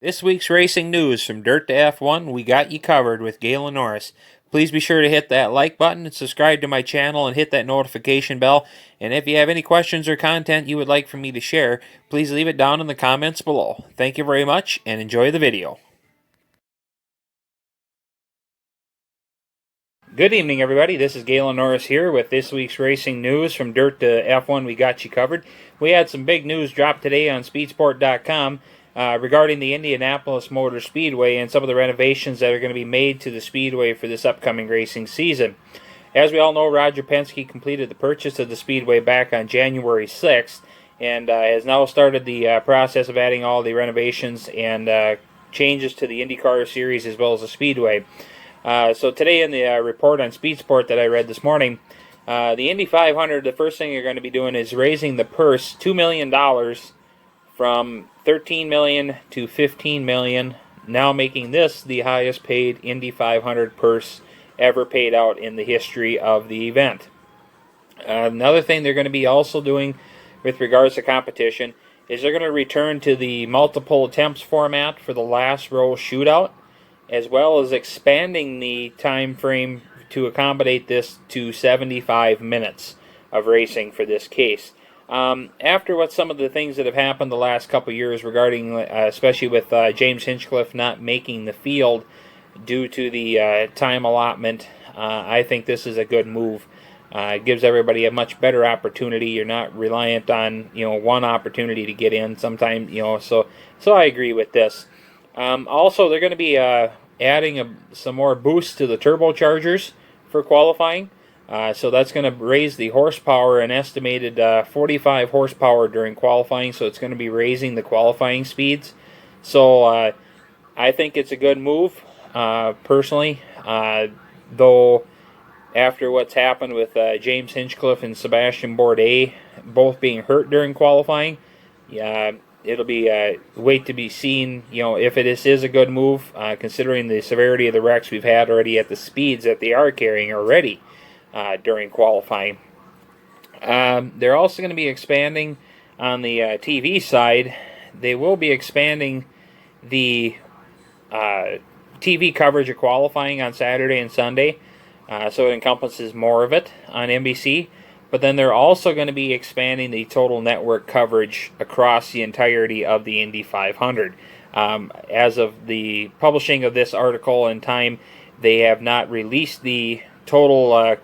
This week's racing news from Dirt to F1, we got you covered with Galen Norris. Please be sure to hit that like button and subscribe to my channel and hit that notification bell. And if you have any questions or content you would like for me to share, please leave it down in the comments below. Thank you very much and enjoy the video. Good evening, everybody. This is Galen Norris here with this week's racing news from Dirt to F1. We got you covered. We had some big news drop today on speedsport.com. Regarding the Indianapolis Motor Speedway and some of the renovations that are going to be made to the Speedway for this upcoming racing season. As we all know, Roger Penske completed the purchase of the Speedway back on January 6th and has now started the process of adding all the renovations and changes to the IndyCar series as well as the Speedway. So today in the report on Speed Sport that I read this morning, the Indy 500, the first thing you're going to be doing is raising the purse $2 million from $13 million to $15 million, now making this the highest paid Indy 500 purse ever paid out in the history of the event. Another thing they're going to be also doing with regards to competition is they're going to return to the multiple attempts format for the last row shootout, as well as expanding the time frame to accommodate this to 75 minutes of racing for this case. After what some of the things that have happened the last couple years regarding, especially with James Hinchcliffe not making the field due to the time allotment, I think this is a good move. It gives everybody a much better opportunity. You're not reliant on one opportunity to get in. Sometimes so I agree with this. Also, they're going to be adding some more boosts to the turbochargers for qualifying. So that's going to raise the horsepower, an estimated 45 horsepower during qualifying. So it's going to be raising the qualifying speeds. So I think it's a good move, personally. Though after what's happened with James Hinchcliffe and Sebastian Bourdais both being hurt during qualifying, it'll be wait to be seen. If it is a good move, considering the severity of the wrecks we've had already at the speeds that they are carrying already. During qualifying. They're also going to be expanding on the TV side. They will be expanding the TV coverage of qualifying on Saturday and Sunday, so it encompasses more of it on NBC. But then they're also going to be expanding the total network coverage across the entirety of the Indy 500. As of the publishing of this article in time, they have not released the total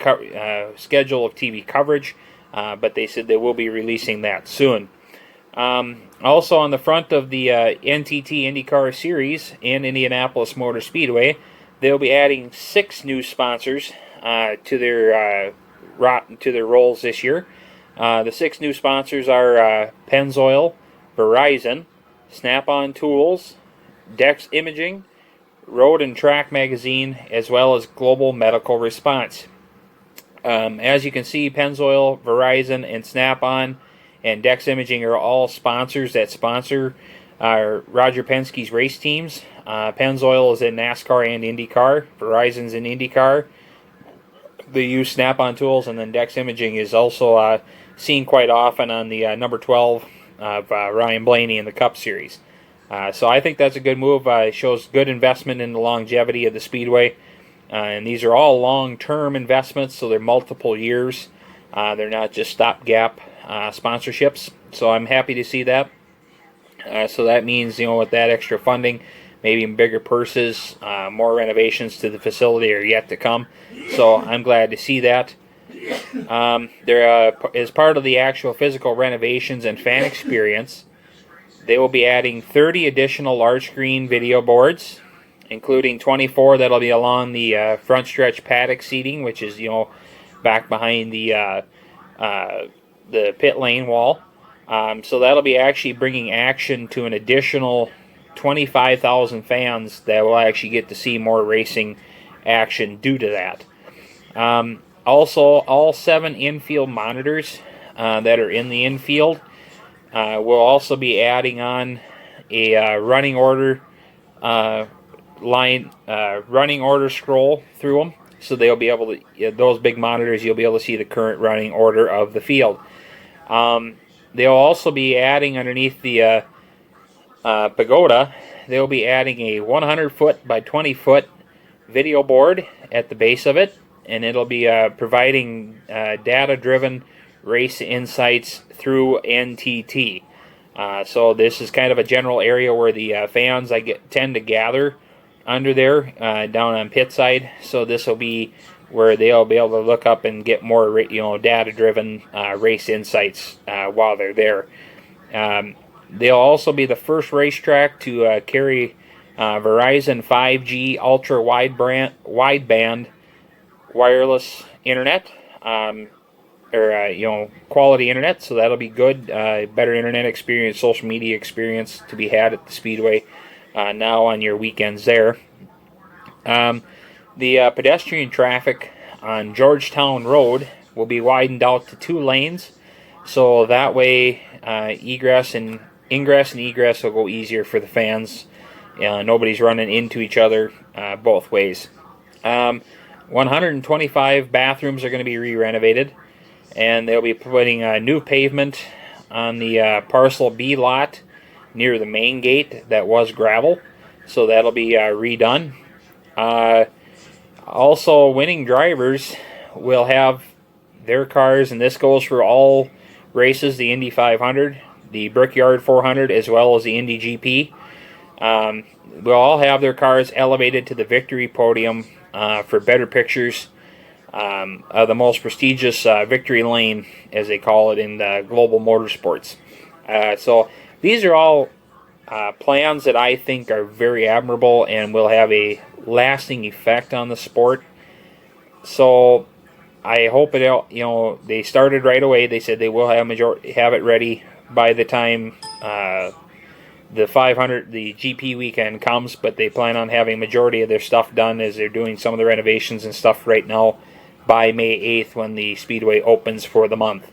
schedule of TV coverage, but they said they will be releasing that soon. Also on the front of the NTT IndyCar series in Indianapolis Motor Speedway, they'll be adding 6 new sponsors to their roles this year. The 6 new sponsors are Pennzoil, Verizon, Snap-on Tools, Dex Imaging, Road and Track Magazine, as well as Global Medical Response. As you can see, Pennzoil, Verizon, and Snap-on and Dex Imaging are all sponsors that sponsor Roger Penske's race teams. Pennzoil is in NASCAR and IndyCar. Verizon's in IndyCar. They use Snap-on Tools, and then Dex Imaging is also seen quite often on the number 12 of Ryan Blaney in the Cup Series. So I think that's a good move. It shows good investment in the longevity of the Speedway. And these are all long-term investments, so they're multiple years. They're not just stopgap sponsorships. So I'm happy to see that. So that means, with that extra funding, maybe bigger purses, more renovations to the facility are yet to come. So I'm glad to see that. As part of the actual physical renovations and fan experience, they will be adding 30 additional large screen video boards, including 24 that'll be along the front stretch paddock seating, which is back behind the pit lane wall. So that'll be actually bringing action to an additional 25,000 fans that will actually get to see more racing action due to that. Also, all 7 infield monitors that are in the infield we'll also be adding on a running order running order scroll through them, so they'll be able to those big monitors. You'll be able to see the current running order of the field. They'll also be adding underneath the pagoda, they'll be adding a 100-foot by 20-foot video board at the base of it, and it'll be providing data-driven race insights through NTT. So this is kind of a general area where the fans tend to gather under there down on pit side. So this will be where they'll be able to look up and get more data-driven race insights while they're there. They'll also be the first racetrack to carry Verizon 5G ultra wideband wireless internet, or quality internet. So that'll be good. Better internet experience, social media experience to be had at the Speedway now on your weekends there. The pedestrian traffic on Georgetown Road will be widened out to 2 lanes, so that way ingress and egress will go easier for the fans. Nobody's running into each other both ways. 125 bathrooms are going to be re-renovated, and they'll be putting new pavement on the Parcel B lot near the main gate that was gravel, so that'll be redone. Also, winning drivers will have their cars, and this goes for all races, the Indy 500, the Brickyard 400, as well as the Indy GP. Will all have their cars elevated to the victory podium for better pictures of the most prestigious victory lane, as they call it in global motorsports. So these are all plans that I think are very admirable and will have a lasting effect on the sport. So I hope they started right away. They said they will have it ready by the time the GP weekend comes, but they plan on having majority of their stuff done as they're doing some of the renovations and stuff right now by May 8th when the Speedway opens for the month.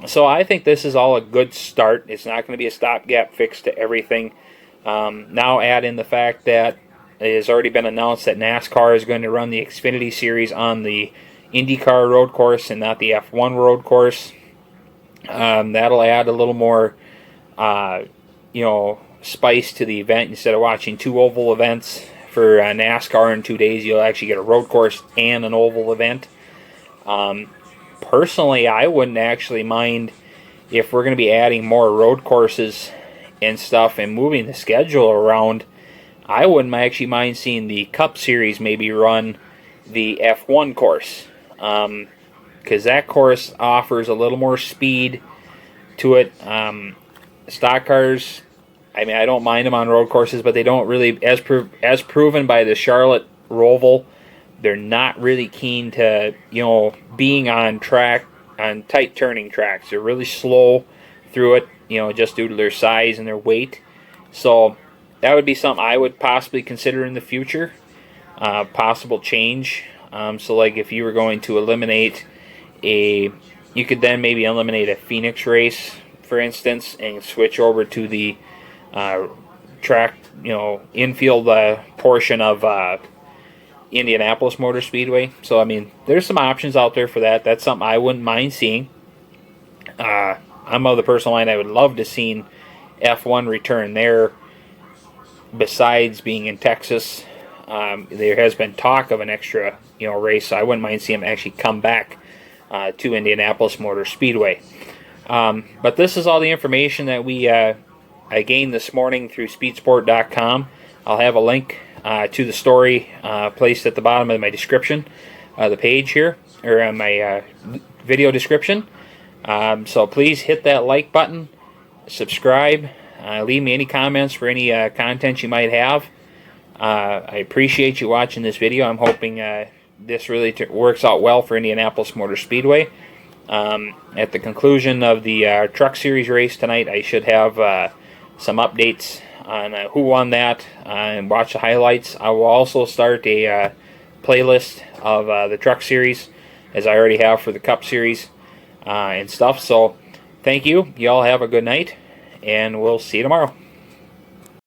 So I think this is all a good start. It's not going to be a stopgap fix to everything. Now add in the fact that it has already been announced that NASCAR is going to run the Xfinity Series on the IndyCar road course and not the F1 road course. That'll add a little more, spice to the event. Instead of watching 2 oval events for NASCAR in 2 days, you'll actually get a road course and an oval event. Personally, I wouldn't actually mind if we're going to be adding more road courses and stuff and moving the schedule around. I wouldn't actually mind seeing the Cup Series maybe run the F1 course, because that course offers a little more speed to it. Stock cars, I mean, I don't mind them on road courses, but they don't really, as proven by the Charlotte Roval, they're not really keen to, being on track, on tight turning tracks. They're really slow through it, just due to their size and their weight. So that would be something I would possibly consider in the future, possible change. So like if you were going to eliminate you could then maybe eliminate a Phoenix race, for instance, and switch over to the track, infield portion of Indianapolis Motor Speedway. So I mean, there's some options out there for that. That's something I wouldn't mind seeing. I'm of the personal line, I would love to see F1 return there. Besides being in Texas, there has been talk of an extra, race. So I wouldn't mind seeing them actually come back to Indianapolis Motor Speedway. But this is all the information that I gained this morning through speedsport.com. I'll have a link to the story placed at the bottom of my description, the page here, or my video description. So please hit that like button, subscribe, leave me any comments for any content you might have. I appreciate you watching this video. I'm hoping this really works out well for Indianapolis Motor Speedway. At the conclusion of the Truck Series race tonight, I should have some updates on who won that and watch the highlights. I will also start a playlist of the Truck Series, as I already have for the Cup Series and stuff. So thank you. Y'all have a good night, and we'll see you tomorrow.